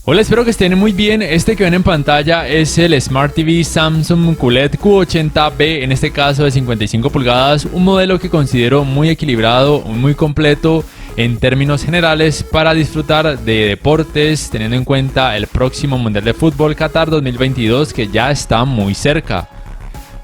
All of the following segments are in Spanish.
Hola, espero que estén muy bien. Este que ven en pantalla es el Smart TV Samsung QLED Q80B, en este caso de 55 pulgadas, un modelo que considero muy equilibrado, muy completo en términos generales para disfrutar de deportes, teniendo en cuenta el próximo Mundial de Fútbol Qatar 2022 que ya está muy cerca.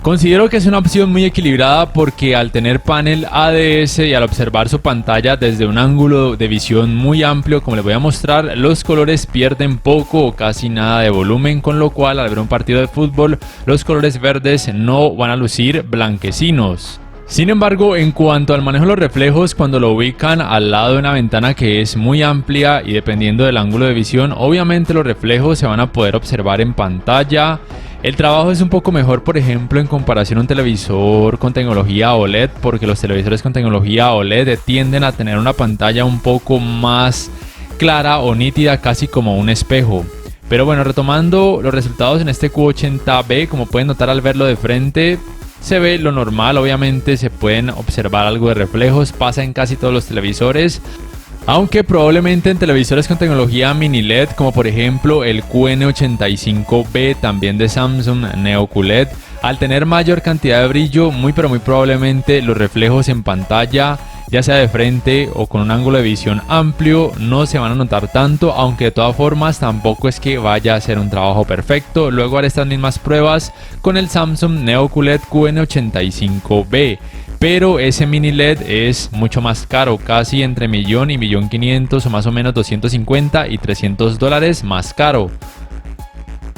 Considero que es una opción muy equilibrada porque al tener panel ADS y al observar su pantalla desde un ángulo de visión muy amplio, como les voy a mostrar, los colores pierden poco o casi nada de volumen, con lo cual al ver un partido de fútbol los colores verdes no van a lucir blanquecinos. Sin embargo, en cuanto al manejo de los reflejos, cuando lo ubican al lado de una ventana que es muy amplia y dependiendo del ángulo de visión, obviamente los reflejos se van a poder observar en pantalla. El trabajo es un poco mejor, por ejemplo, en comparación a un televisor con tecnología OLED, porque los televisores con tecnología OLED tienden a tener una pantalla un poco más clara o nítida, casi como un espejo. Pero bueno, retomando los resultados en este Q80B, como pueden notar al verlo de frente, se ve lo normal. Obviamente se pueden observar algo de reflejos, pasa en casi todos los televisores. Aunque probablemente en televisores con tecnología mini LED, como por ejemplo el QN85B, también de Samsung Neo QLED, al tener mayor cantidad de brillo, muy probablemente los reflejos en pantalla, ya sea de frente o con un ángulo de visión amplio, no se van a notar tanto, aunque de todas formas tampoco es que vaya a ser un trabajo perfecto. Luego haré estas mismas pruebas con el Samsung Neo QLED QN85B. Pero ese mini LED es mucho más caro, casi entre $1.000.000 y $1.500.000 o más o menos $250 y $300 más caro.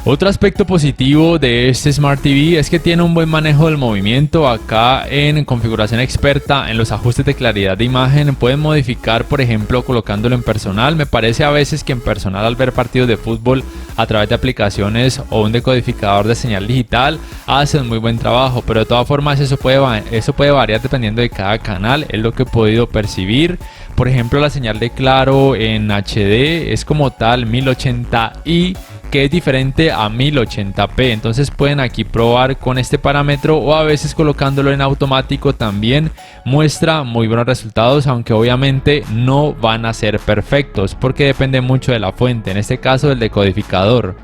Otro aspecto positivo de este Smart TV es que tiene un buen manejo del movimiento. Acá en configuración experta, en los ajustes de claridad de imagen, pueden modificar, por ejemplo, colocándolo en personal. Me parece a veces que en personal, al ver partidos de fútbol a través de aplicaciones o un decodificador de señal digital, hacen muy buen trabajo, pero de todas formas eso puede variar dependiendo de cada canal, es lo que he podido percibir. Por ejemplo, la señal de Claro en HD es como tal 1080i, que es diferente a 1080p, entonces pueden aquí probar con este parámetro, o a veces colocándolo en automático también muestra muy buenos resultados, aunque obviamente no van a ser perfectos porque depende mucho de la fuente, en este caso del decodificador.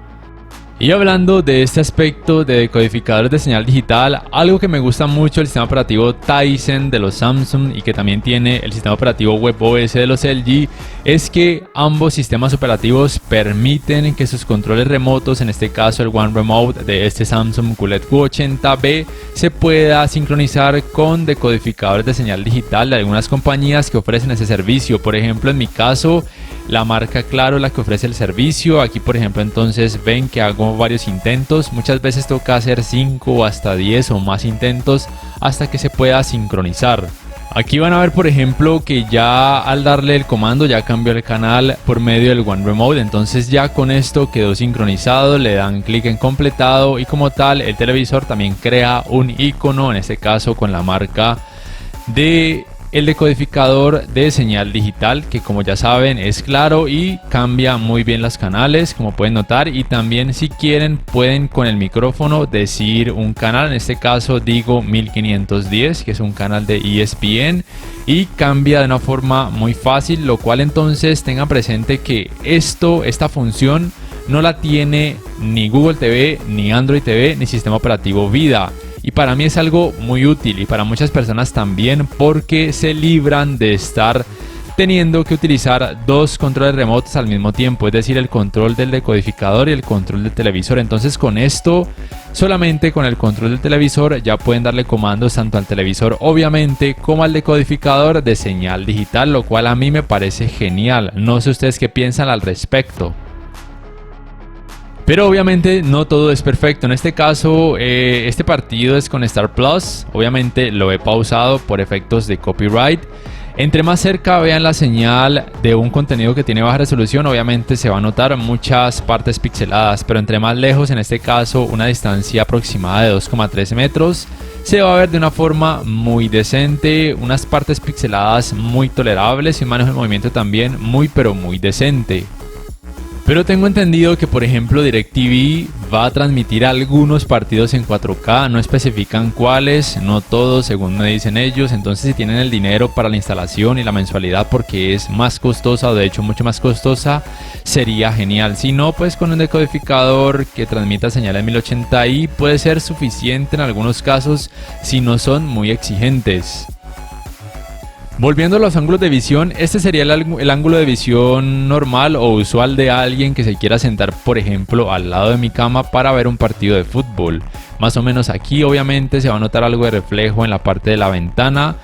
Y hablando de este aspecto de decodificadores de señal digital, algo que me gusta mucho del sistema operativo Tizen de los Samsung y que también tiene el sistema operativo WebOS de los LG, es que ambos sistemas operativos permiten que sus controles remotos, en este caso el One Remote de este Samsung QLED Q80B, se pueda sincronizar con decodificadores de señal digital de algunas compañías que ofrecen ese servicio. Por ejemplo, en mi caso, la marca Claro, la que ofrece el servicio. Aquí por ejemplo entonces ven que hago varios intentos, muchas veces toca hacer 5 o hasta 10 o más intentos hasta que se pueda sincronizar. Aquí van a ver por ejemplo que ya al darle el comando ya cambió el canal por medio del One Remote, entonces ya con esto quedó sincronizado, le dan clic en completado y como tal el televisor también crea un icono, en este caso con la marca de el decodificador de señal digital, que como ya saben es Claro y cambia muy bien los canales, como pueden notar. Y también si quieren pueden con el micrófono decir un canal, en este caso digo 1510, que es un canal de ESPN, y cambia de una forma muy fácil, lo cual entonces tengan presente que esta función no la tiene ni Google TV, ni Android TV, ni sistema operativo Vida. Y para mí es algo muy útil y para muchas personas también, porque se libran de estar teniendo que utilizar dos controles remotos al mismo tiempo, es decir, el control del decodificador y el control del televisor. Entonces con esto, solamente con el control del televisor ya pueden darle comandos tanto al televisor obviamente como al decodificador de señal digital, lo cual a mí me parece genial. No sé ustedes qué piensan al respecto. Pero obviamente no todo es perfecto. En este caso, este partido es con Star Plus. Obviamente lo he pausado por efectos de copyright. Entre más cerca vean la señal de un contenido que tiene baja resolución, obviamente se va a notar muchas partes pixeladas. Pero entre más lejos, en este caso una distancia aproximada de 2,3 metros, se va a ver de una forma muy decente. Unas partes pixeladas muy tolerables y un manejo de movimiento también muy decente. Pero tengo entendido que, por ejemplo, DirecTV va a transmitir algunos partidos en 4K, no especifican cuáles, no todos según me dicen ellos. Entonces, si tienen el dinero para la instalación y la mensualidad, porque es más costosa, o de hecho mucho más costosa, sería genial. Si no, pues con un decodificador que transmita señales 1080i puede ser suficiente en algunos casos si no son muy exigentes. Volviendo a los ángulos de visión, este sería el ángulo de visión normal o usual de alguien que se quiera sentar, por ejemplo, al lado de mi cama para ver un partido de fútbol. Más o menos aquí obviamente se va a notar algo de reflejo en la parte de la ventana,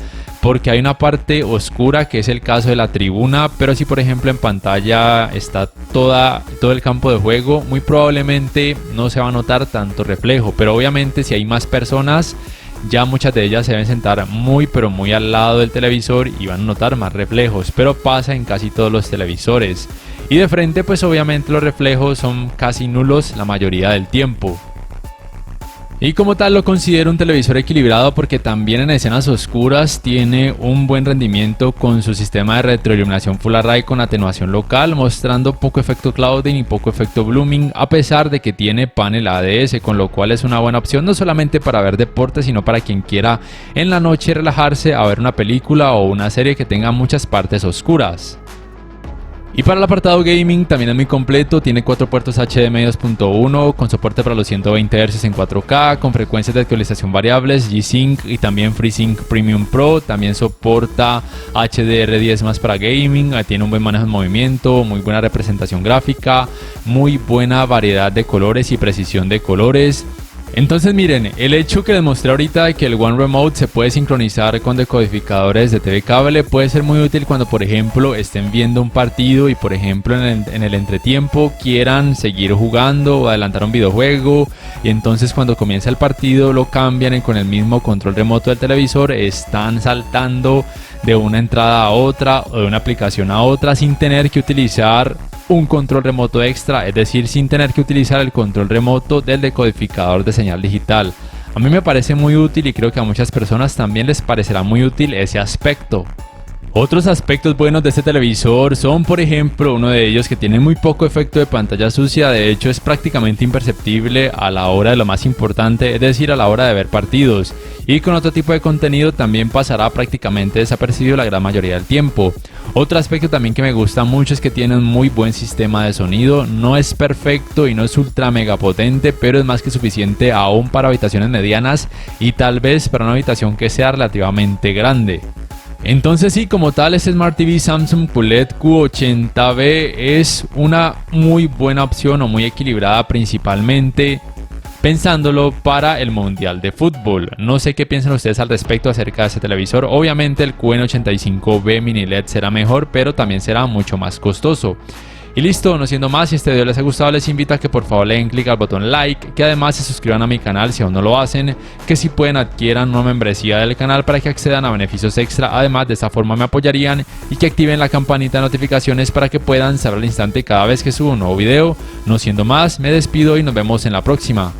porque hay una parte oscura que es el caso de la tribuna, pero si por ejemplo en pantalla está todo el campo de juego, muy probablemente no se va a notar tanto reflejo, pero obviamente si hay más personas, ya muchas de ellas se deben sentar muy pero muy al lado del televisor y van a notar más reflejos, pero pasa en casi todos los televisores. Y de frente pues obviamente los reflejos son casi nulos la mayoría del tiempo. Y como tal lo considero un televisor equilibrado porque también en escenas oscuras tiene un buen rendimiento con su sistema de retroiluminación Full Array con atenuación local, mostrando poco efecto clouding y poco efecto blooming, a pesar de que tiene panel ADS, con lo cual es una buena opción no solamente para ver deporte, sino para quien quiera en la noche relajarse a ver una película o una serie que tenga muchas partes oscuras. Y para el apartado gaming también es muy completo, tiene 4 puertos HDMI 2.1 con soporte para los 120 Hz en 4K, con frecuencias de actualización variables, G-Sync y también FreeSync Premium Pro, también soporta HDR10+ para gaming, tiene un buen manejo de movimiento, muy buena representación gráfica, muy buena variedad de colores y precisión de colores. Entonces miren, el hecho que les mostré ahorita de que el One Remote se puede sincronizar con decodificadores de TV cable puede ser muy útil cuando por ejemplo estén viendo un partido y por ejemplo en el entretiempo quieran seguir jugando o adelantar un videojuego, y entonces cuando comienza el partido lo cambian y con el mismo control remoto del televisor están saltando de una entrada a otra o de una aplicación a otra sin tener que utilizar un control remoto extra, es decir, sin tener que utilizar el control remoto del decodificador de señal digital. A mí me parece muy útil y creo que a muchas personas también les parecerá muy útil ese aspecto. Otros aspectos buenos de este televisor son, por ejemplo, uno de ellos que tiene muy poco efecto de pantalla sucia, de hecho es prácticamente imperceptible a la hora de lo más importante, es decir, a la hora de ver partidos, y con otro tipo de contenido también pasará prácticamente desapercibido la gran mayoría del tiempo. Otro aspecto también que me gusta mucho es que tiene un muy buen sistema de sonido, no es perfecto y no es ultra mega potente, pero es más que suficiente aún para habitaciones medianas y tal vez para una habitación que sea relativamente grande. Entonces sí, como tal, este Smart TV Samsung QLED Q80B es una muy buena opción o muy equilibrada, principalmente pensándolo para el Mundial de Fútbol. No sé qué piensan ustedes al respecto acerca de este televisor. Obviamente el QN85B Mini LED será mejor, pero también será mucho más costoso. Y listo, no siendo más, si este video les ha gustado les invito a que por favor le den clic al botón like, que además se suscriban a mi canal si aún no lo hacen, que si pueden adquieran una membresía del canal para que accedan a beneficios extra, además de esta forma me apoyarían, y que activen la campanita de notificaciones para que puedan saber al instante cada vez que subo un nuevo video. No siendo más, me despido y nos vemos en la próxima.